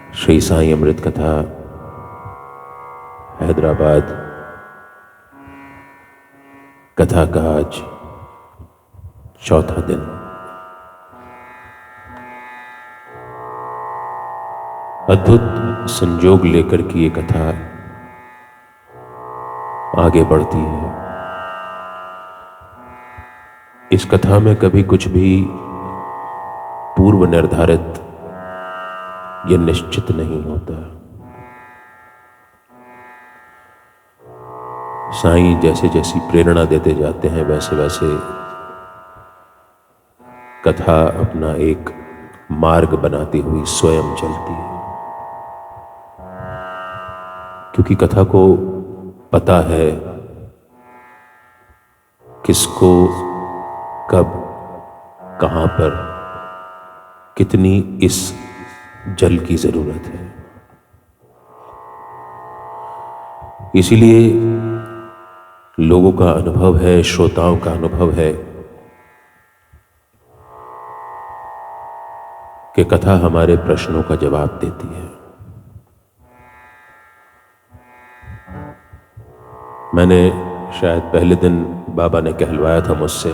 श्री साईं अमृत कथा हैदराबाद कथा का आज चौथा दिन। अद्भुत संजोग लेकर की ये कथा आगे बढ़ती है। इस कथा में कभी कुछ भी पूर्व निर्धारित या निश्चित नहीं होता। साईं जैसे जैसी प्रेरणा देते जाते हैं वैसे वैसे कथा अपना एक मार्ग बनाती हुई स्वयं चलती है, क्योंकि कथा को पता है किसको कब कहां पर कितनी इस जल की जरूरत है। इसीलिए लोगों का अनुभव है, श्रोताओं का अनुभव है कि कथा हमारे प्रश्नों का जवाब देती है। मैंने शायद पहले दिन बाबा ने कहलवाया था मुझसे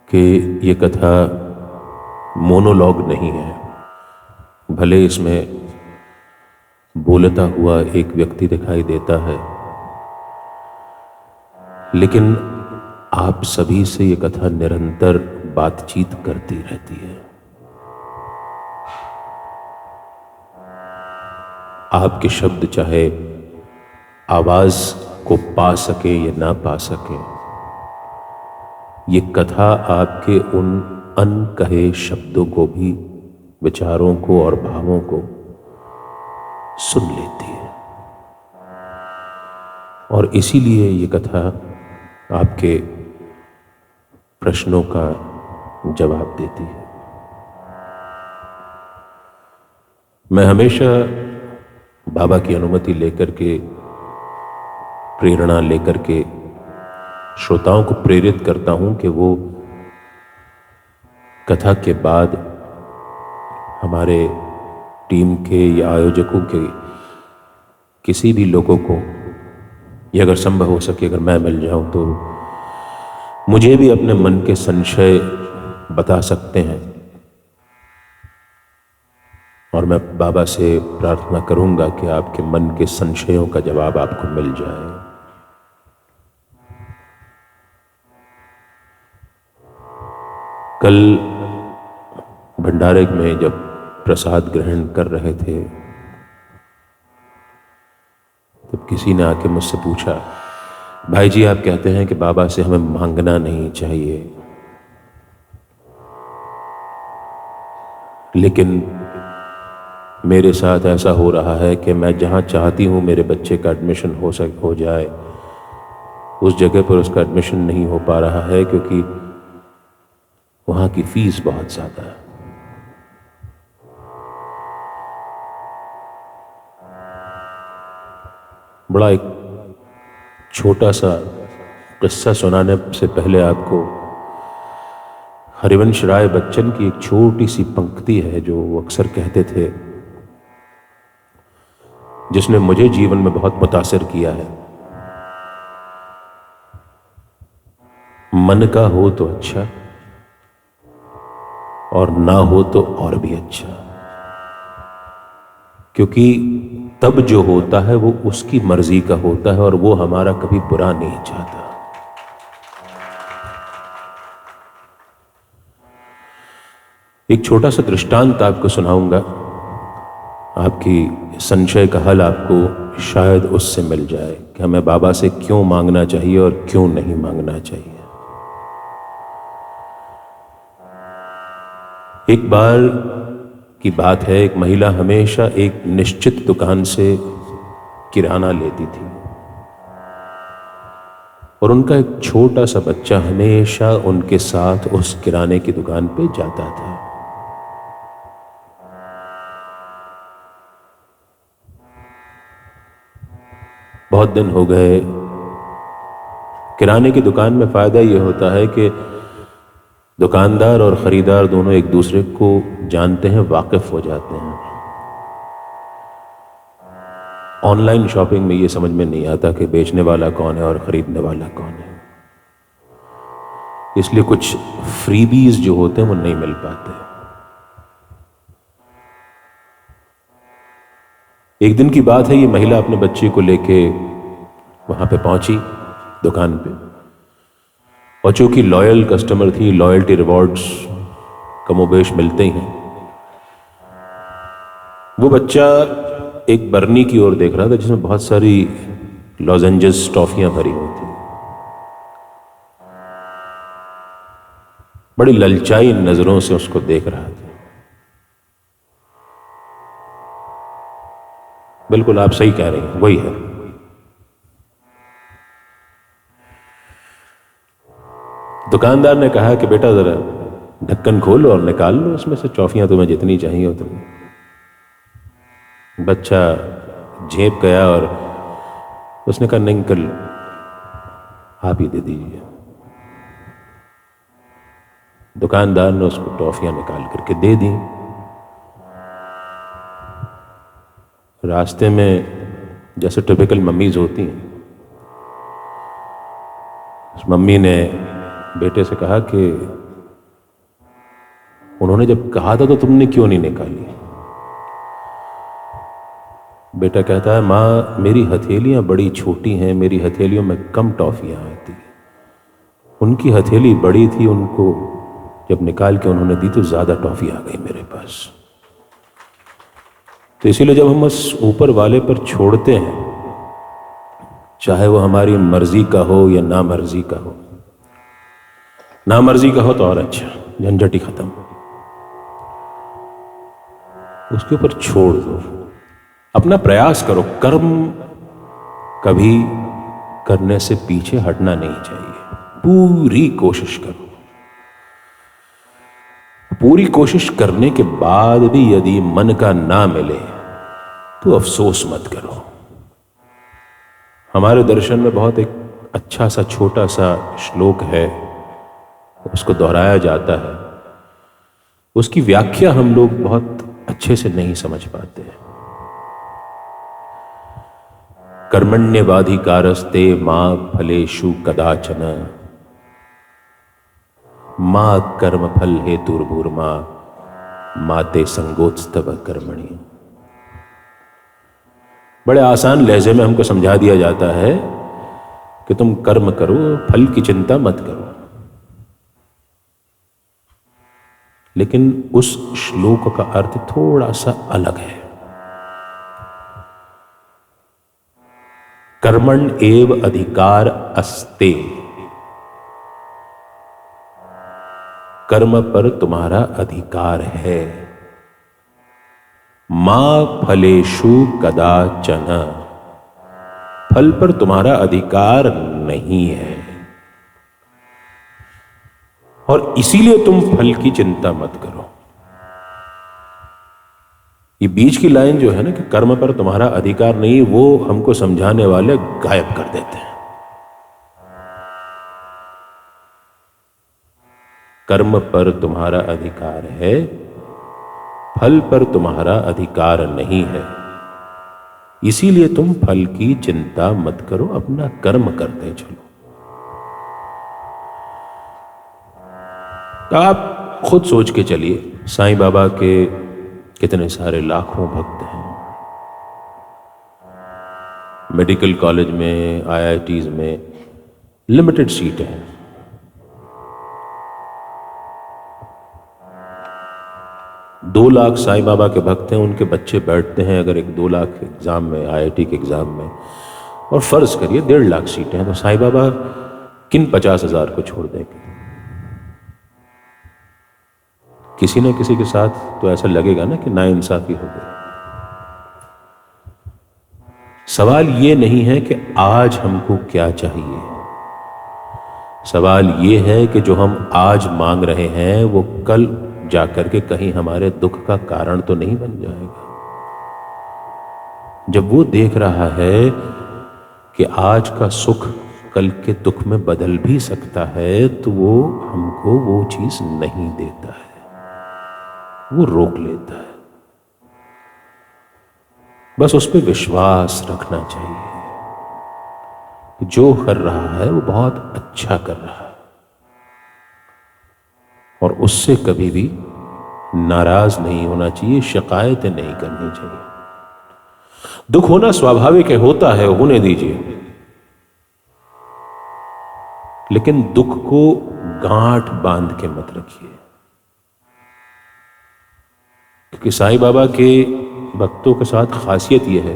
कि ये कथा मोनोलॉग नहीं है। भले इसमें बोलता हुआ एक व्यक्ति दिखाई देता है, लेकिन आप सभी से ये कथा निरंतर बातचीत करती रहती है। आपके शब्द चाहे आवाज को पा सके या ना पा सके, ये कथा आपके उन अनकहे शब्दों को भी, विचारों को और भावों को सुन लेती है। और इसीलिए ये कथा आपके प्रश्नों का जवाब देती है। मैं हमेशा बाबा की अनुमति लेकर के, प्रेरणा लेकर के श्रोताओं को प्रेरित करता हूं कि वो कथा के बाद हमारे टीम के या आयोजकों के किसी भी लोगों को, या अगर संभव हो सके अगर मैं मिल जाऊं तो मुझे भी अपने मन के संशय बता सकते हैं, और मैं बाबा से प्रार्थना करूंगा कि आपके मन के संशयों का जवाब आपको मिल जाए। कल भंडारे में जब प्रसाद ग्रहण कर रहे थे तब किसी ने आके मुझसे पूछा, भाई जी आप कहते हैं कि बाबा से हमें मांगना नहीं चाहिए, लेकिन मेरे साथ ऐसा हो रहा है कि मैं जहां चाहती हूं मेरे बच्चे का एडमिशन हो जाए, उस जगह पर उसका एडमिशन नहीं हो पा रहा है क्योंकि वहां की फीस बहुत ज्यादा है। बड़ा एक छोटा सा किस्सा सुनाने से पहले आपको हरिवंश राय बच्चन की एक छोटी सी पंक्ति है जो वो अक्सर कहते थे, जिसने मुझे जीवन में बहुत मुतासिर किया है। मन का हो तो अच्छा और ना हो तो और भी अच्छा, क्योंकि तब जो होता है वो उसकी मर्जी का होता है और वो हमारा कभी बुरा नहीं चाहता। एक छोटा सा दृष्टांत आपको सुनाऊंगा, आपकी संशय का हल आपको शायद उससे मिल जाए कि हमें बाबा से क्यों मांगना चाहिए और क्यों नहीं मांगना चाहिए। एक बार की बात है, एक महिला हमेशा एक निश्चित दुकान से किराना लेती थी और उनका एक छोटा सा बच्चा हमेशा उनके साथ उस किराने की दुकान पे जाता था। बहुत दिन हो गए। किराने की दुकान में फायदा यह होता है कि दुकानदार और ख़रीदार दोनों एक दूसरे को जानते हैं, वाकिफ़ हो जाते हैं। ऑनलाइन शॉपिंग में ये समझ में नहीं आता कि बेचने वाला कौन है और ख़रीदने वाला कौन है, इसलिए कुछ फ्रीबीज जो होते हैं वो नहीं मिल पाते। एक दिन की बात है, ये महिला अपने बच्चे को लेके वहां पे पहुंची दुकान पे, और चूंकि लॉयल कस्टमर थी, लॉयल्टी रिवॉर्ड्स कमोबेश मिलते ही हैं, वो बच्चा एक बरनी की ओर देख रहा था जिसमें बहुत सारी लॉजेंजेस, टॉफियां भरी हुई थी। बड़ी ललचाई नजरों से उसको देख रहा था। बिल्कुल आप सही कह रहे हैं, वही है। दुकानदार ने कहा कि बेटा जरा ढक्कन खोलो और निकाल लो उसमें से टॉफियां, तुम्हें जितनी चाहिए उतनी। बच्चा झेप गया और उसने कहा नहीं अंकल, आप ही दे दीजिए। दुकानदार ने उसको टॉफियां निकाल करके दे दी। रास्ते में जैसे टिपिकल मम्मीज होती हैं, उस मम्मी ने बेटे से कहा कि उन्होंने जब कहा था तो तुमने क्यों नहीं निकाली। बेटा कहता है माँ मेरी हथेलियां बड़ी छोटी हैं, मेरी हथेलियों में कम टॉफियां आती, उनकी हथेली बड़ी थी, उनको जब निकाल के उन्होंने दी तो ज्यादा टॉफी आ गई मेरे पास। तो इसीलिए जब हम उस ऊपर वाले पर छोड़ते हैं, चाहे वो हमारी मर्जी का हो या ना मर्जी का हो, ना मर्जी का हो तो और अच्छा, झंझट ही खत्म, उसके ऊपर छोड़ दो, अपना प्रयास करो। कर्म कभी करने से पीछे हटना नहीं चाहिए, पूरी कोशिश करो। पूरी कोशिश करने के बाद भी यदि मन का ना मिले तो अफसोस मत करो। हमारे दर्शन में बहुत एक अच्छा सा छोटा सा श्लोक है, उसको दोहराया जाता है, उसकी व्याख्या हम लोग बहुत अच्छे से नहीं समझ पाते हैं। कर्मण्यवाधिकारस्ते मां फलेषु कदाचन, मां कर्म फल हेतुर्भूर्मा माते संगोत्स्तव कर्मणि। बड़े आसान लहजे में हमको समझा दिया जाता है कि तुम कर्म करो, फल की चिंता मत करो। लेकिन उस श्लोक का अर्थ थोड़ा सा अलग है। कर्मण एव अधिकार अस्ते, कर्म पर तुम्हारा अधिकार है। मां फलेषु कदाचन, फल पर तुम्हारा अधिकार नहीं है, और इसीलिए तुम फल की चिंता मत करो। ये बीच की लाइन जो है ना कि कर्म पर तुम्हारा अधिकार नहीं, वो हमको समझाने वाले गायब कर देते हैं। कर्म पर तुम्हारा अधिकार है, फल पर तुम्हारा अधिकार नहीं है, इसीलिए तुम फल की चिंता मत करो, अपना कर्म करते चलो। तो आप खुद सोच के चलिए, साईं बाबा के कितने सारे लाखों भक्त हैं। मेडिकल कॉलेज में, आईआईटीज में लिमिटेड सीटें हैं। दो लाख साईं बाबा के भक्त हैं, उनके बच्चे बैठते हैं अगर एक 2 लाख एग्जाम में, आईआईटी के एग्जाम में, और फर्ज करिए 1.5 लाख सीटें हैं, तो साईं बाबा किन 50,000 को छोड़ देंगे? किसी न किसी के साथ तो ऐसा लगेगा ना कि नाइंसाफी हो गई। सवाल ये नहीं है कि आज हमको क्या चाहिए, सवाल ये है कि जो हम आज मांग रहे हैं वो कल जाकर के कहीं हमारे दुख का कारण तो नहीं बन जाएगा। जब वो देख रहा है कि आज का सुख कल के दुख में बदल भी सकता है, तो वो हमको वो चीज नहीं देता है, वो रोक लेता है। बस उस पर विश्वास रखना चाहिए कि जो कर रहा है वो बहुत अच्छा कर रहा है, और उससे कभी भी नाराज नहीं होना चाहिए, शिकायतें नहीं करनी चाहिए। दुख होना स्वाभाविक है, होता है, होने दीजिए, लेकिन दुख को गांठ बांध के मत रखिए। क्योंकि साईं बाबा के भक्तों के साथ खासियत यह है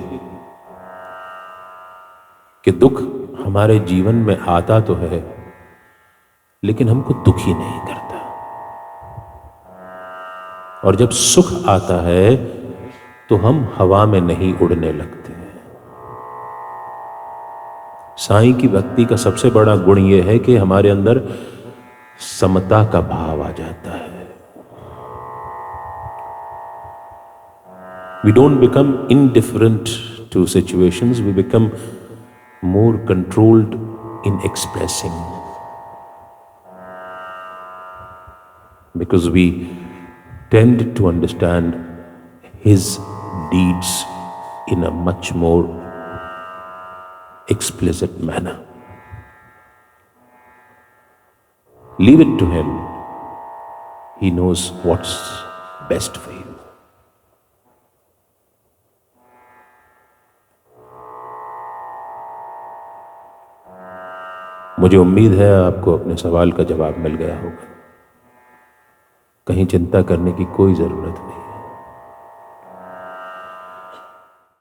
कि दुख हमारे जीवन में आता तो है, लेकिन हमको दुखी नहीं करता। और जब सुख आता है तो हम हवा में नहीं उड़ने लगते हैं। साईं की भक्ति का सबसे बड़ा गुण यह है कि हमारे अंदर समता का भाव आ जाता है। We don't become indifferent to situations, we become more controlled in expressing. Because we tend to understand his deeds in a much more explicit manner. Leave it to him. He knows what's best for you. मुझे उम्मीद है आपको अपने सवाल का जवाब मिल गया होगा। कहीं चिंता करने की कोई जरूरत नहीं।